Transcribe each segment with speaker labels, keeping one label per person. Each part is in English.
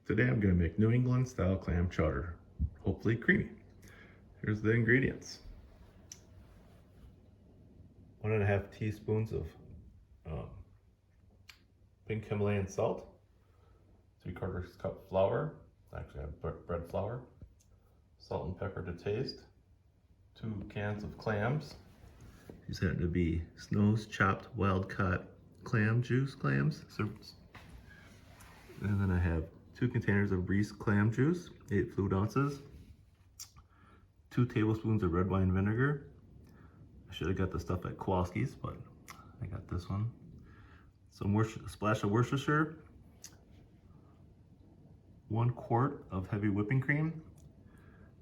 Speaker 1: Today I'm going to make New England style clam chowder, hopefully creamy. Here's the ingredients. 1.5 teaspoons of pink Himalayan salt, 3/4 cup flour, actually I have bread flour, salt and pepper to taste, 2 cans of clams. These happen to be Snow's chopped wild caught clam juice clams. And then I have 2 containers of Whisk clam juice, 8 fluid ounces, 2 tablespoons of red wine vinegar. I should have got the stuff at Kowalski's, but I got this one. A splash of Worcestershire, 1 quart of heavy whipping cream,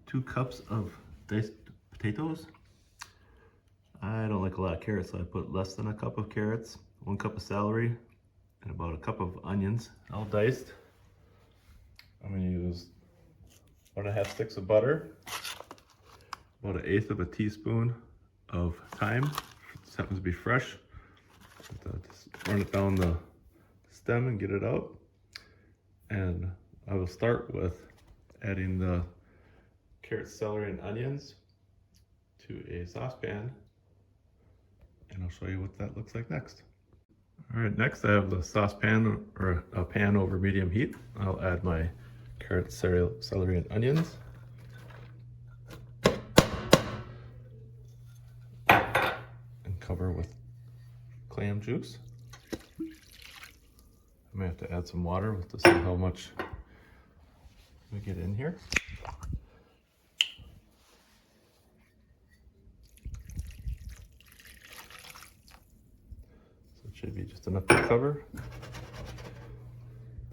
Speaker 1: 2 cups of diced potatoes. I don't like a lot of carrots, so I put less than a cup of carrots, 1 cup of celery, and about a cup of onions, all diced. I'm going to use 1.5 sticks of butter, about 1/8 of a teaspoon of thyme. This happens to be fresh. Just run it down the stem and get it out. And I will start with adding the carrots, celery, and onions to a saucepan, and I'll show you what that looks like next. All right, next I have the saucepan or a pan over medium heat. I'll add my carrots, celery, and onions. And cover with clam juice. I may have to add some water to see how much we get in here. So it should be just enough to cover.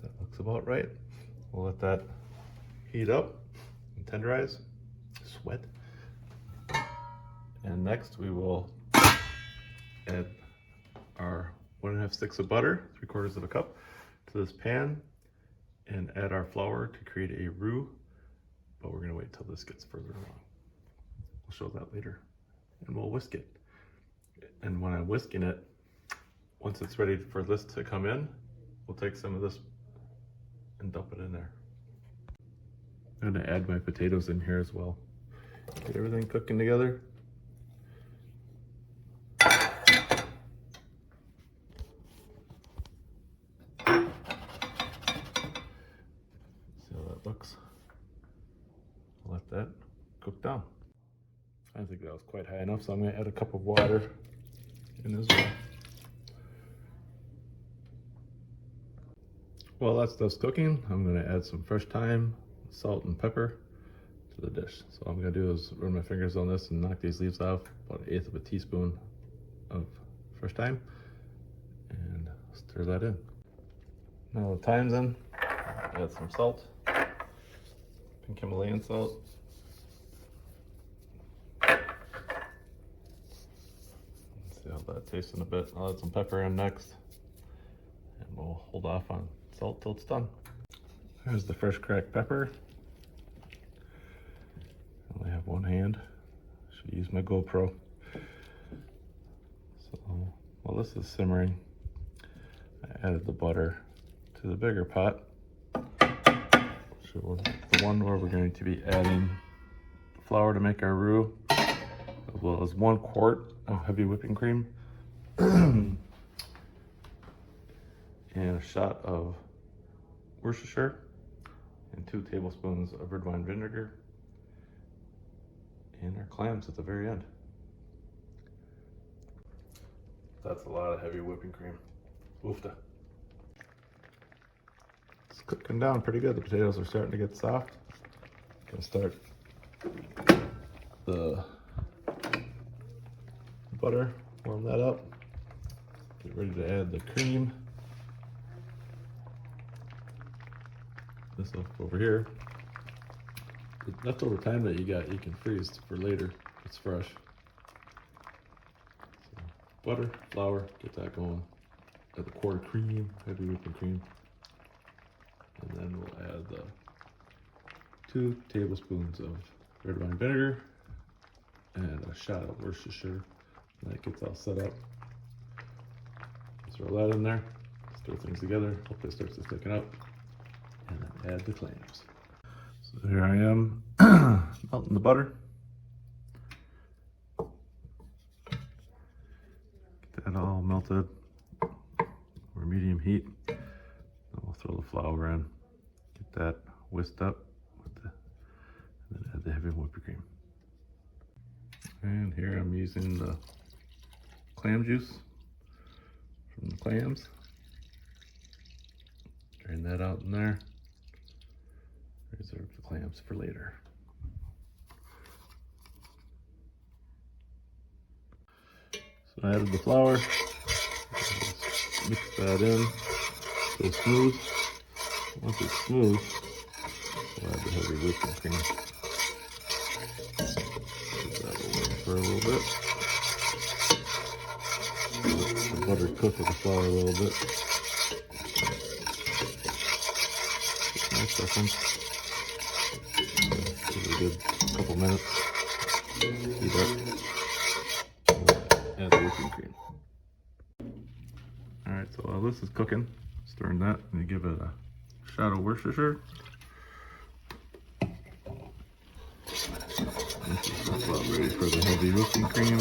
Speaker 1: That looks about right. We'll let that heat up and tenderize, sweat. And next we will add our 1.5 sticks of butter, 3/4 of a cup, to this pan, and add our flour to create a roux, but we're gonna wait till this gets further along. We'll show that later. And we'll whisk it. And when I'm whisking it, once it's ready for this to come in, we'll take some of this and dump it in there. I'm gonna add my potatoes in here as well. Get everything cooking together. Looks. I'll let that cook down. I think that was quite high enough, so I'm going to add a cup of water in as well. While that stuff's cooking, I'm going to add some fresh thyme, salt, and pepper to the dish. So what I'm going to do is run my fingers on this and knock these leaves off, about 1/8 of a teaspoon of fresh thyme, and stir that in. Now the thyme's in, add some salt. Pink Himalayan salt. Let's see how that tastes in a bit. I'll add some pepper in next, and we'll hold off on salt till it's done. Here's the fresh cracked pepper. I only have one hand. Should use my GoPro. So while this is simmering, I added the butter to the bigger pot. The one where we're going to be adding flour to make our roux, as well as 1 quart of heavy whipping cream, and a shot of Worcestershire, and 2 tablespoons of red wine vinegar, and our clams at the very end. That's a lot of heavy whipping cream. Oofta. It's cooking down pretty good. The potatoes are starting to get soft. Gonna start the butter, warm that up. Get ready to add the cream. This stuff over here. The leftover thyme that you got, you can freeze for later. It's fresh. So, butter, flour, get that going. Add the quart of cream, heavy whipping cream. And then we'll add the 2 tablespoons of red wine vinegar and a shot of Worcestershire. And that gets all set up. Throw that in there, stir things together, hopefully it starts to thicken up. And then add the clams. So here I am melting the butter. Get that all melted over medium heat. Then we'll throw the flour in. Get that whisked up with and then add the heavy whipping cream. And here I'm using the clam juice from the clams. Drain that out in there. Reserve the clams for later. So I added the flour. Mix that in. So smooth. Once it's smooth, we'll add the heavy whipping cream. Let that over for a little bit. Let the butter cook with the flour a little bit. Nice seconds. Give it a good couple minutes. Heat up. Add the whipping cream. Alright, so while this is cooking, stirring that, and you give it a shot of Worcestershire. This is about ready for the heavy whipping cream.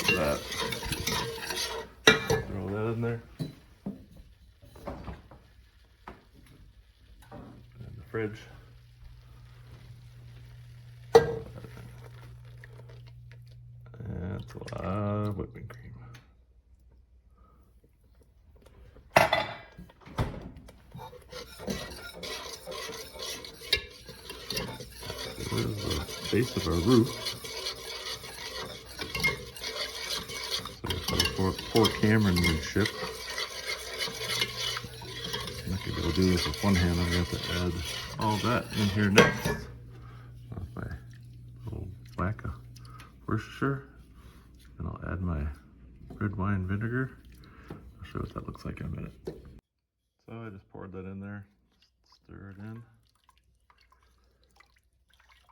Speaker 1: Grab that. Throw that in there. In the fridge. That's a lot of whipping cream. There's the base of our roof. So poor Cameron would ship. I'm not gonna be able to do this with one hand. I'm gonna have to add all that in here next. With my little whack of Worcestershire. And I'll add my red wine vinegar. I'll show you what that looks like in a minute. So I just poured that in there. Stir it in.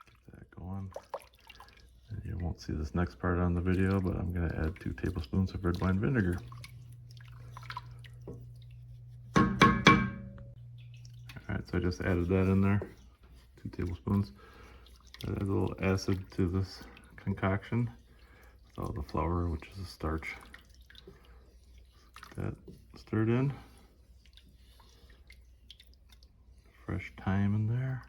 Speaker 1: Get that going. And you won't see this next part on the video, but I'm going to add 2 tablespoons of red wine vinegar. Alright, so I just added that in there. 2 tablespoons. That adds a little acid to this concoction. With all the flour, which is a starch. Get that stirred in. Fresh thyme in there.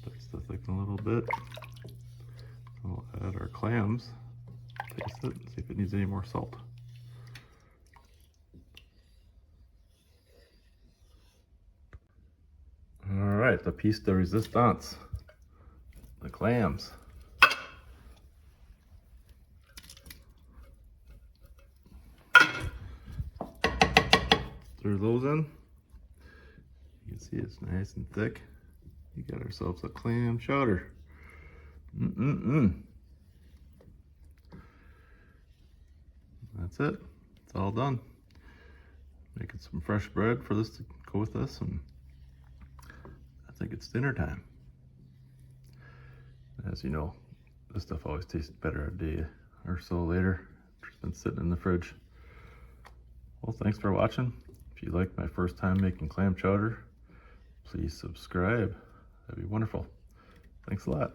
Speaker 1: Starts to thicken a little bit. We'll add our clams. Taste it, see if it needs any more salt. Alright, the piece de resistance. The clams. Stir those in. You can see it's nice and thick. We got ourselves a clam chowder. That's it. It's all done. Making some fresh bread for this to go with this, and I think it's dinner time. As you know, this stuff always tastes better a day or so later. It's been sitting in the fridge. Well, thanks for watching. If you like my first time making clam chowder, please subscribe. That'd be wonderful. Thanks a lot.